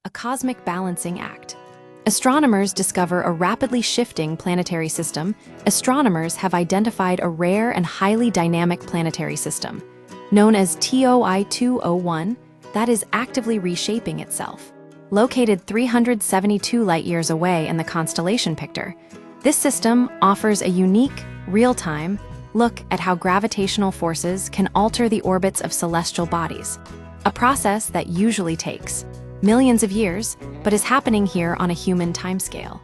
a cosmic balancing act. Astronomers discover a rapidly shifting planetary system. Astronomers have identified a rare and highly dynamic planetary system, known as TOI 201, that is actively reshaping itself. Located 372 light-years away in the constellation Pictor, this system offers a unique, real-time look at how gravitational forces can alter the orbits of celestial bodies, a process that usually takes millions of years, but is happening here on a human timescale.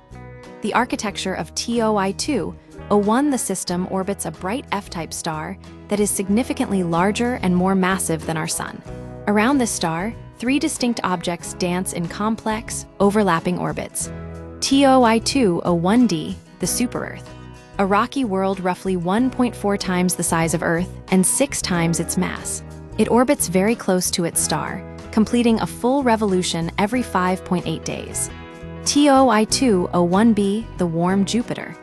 The architecture of TOI 201, the system orbits a bright F-type star that is significantly larger and more massive than our Sun. Around this star, three distinct objects dance in complex, overlapping orbits. TOI 201d, the super-Earth, a rocky world roughly 1.4 times the size of Earth and 6 times its mass. It orbits very close to its star, completing a full revolution every 5.8 days. TOI 201b, the warm Jupiter,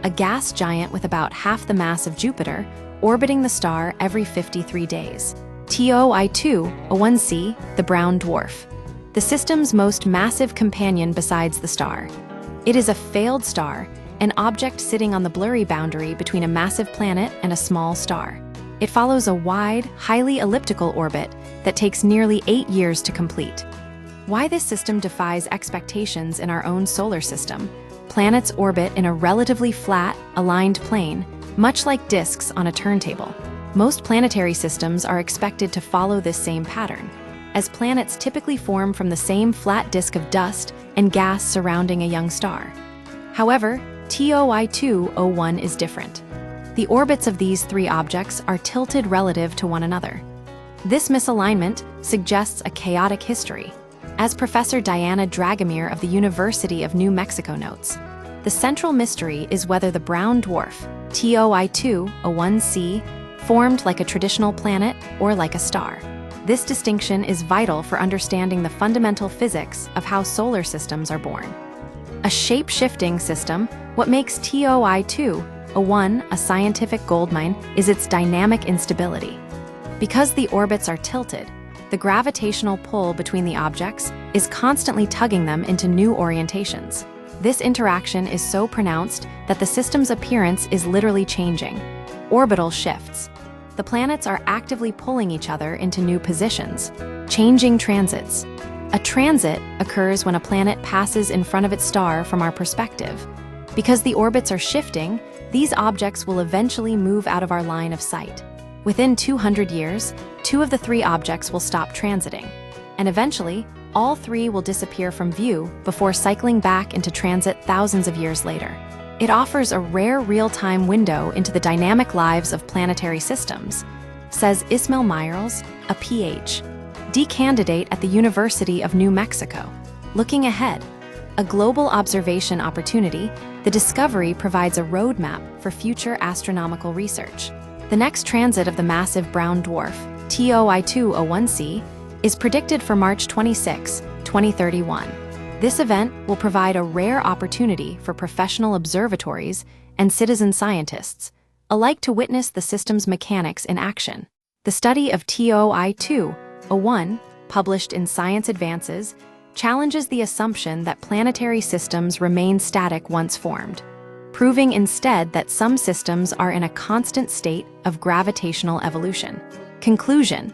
a gas giant with about half the mass of Jupiter, orbiting the star every 53 days. TOI 201c, the brown dwarf, the system's most massive companion besides the star. It is a failed star, an object sitting on the blurry boundary between a massive planet and a small star. It follows a wide, highly elliptical orbit that takes nearly 8 years to complete. Why this system defies expectations in our own solar system? Planets orbit in a relatively flat, aligned plane, much like disks on a turntable. Most planetary systems are expected to follow this same pattern, as planets typically form from the same flat disk of dust and gas surrounding a young star. However, TOI 201 is different. The orbits of these three objects are tilted relative to one another. This misalignment suggests a chaotic history. As Professor Diana Dragomir of the University of New Mexico notes, the central mystery is whether the brown dwarf, TOI 201c, formed like a traditional planet or like a star. This distinction is vital for understanding the fundamental physics of how solar systems are born. A shape-shifting system, what makes TOI 201 a scientific goldmine is its dynamic instability. Because the orbits are tilted, the gravitational pull between the objects is constantly tugging them into new orientations. This interaction is so pronounced that the system's appearance is literally changing. Orbital shifts. The planets are actively pulling each other into new positions, changing transits. A transit occurs when a planet passes in front of its star from our perspective. Because the orbits are shifting, these objects will eventually move out of our line of sight. Within 200 years, 2 of the 3 objects will stop transiting, and eventually, all 3 will disappear from view before cycling back into transit thousands of years later. It offers a rare real-time window into the dynamic lives of planetary systems, says Ismail Myers, a Ph.D. candidate at the University of New Mexico. Looking ahead, a global observation opportunity, the discovery provides a roadmap for future astronomical research. The next transit of the massive brown dwarf, TOI 201c, is predicted for March 26, 2031. This event will provide a rare opportunity for professional observatories and citizen scientists alike to witness the system's mechanics in action. The study of TOI 201, published in Science Advances, challenges the assumption that planetary systems remain static once formed, proving instead that some systems are in a constant state of gravitational evolution. Conclusion: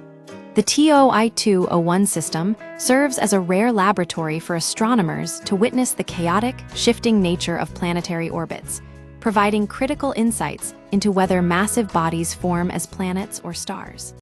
the TOI 201 system serves as a rare laboratory for astronomers to witness the chaotic, shifting nature of planetary orbits, providing critical insights into whether massive bodies form as planets or stars.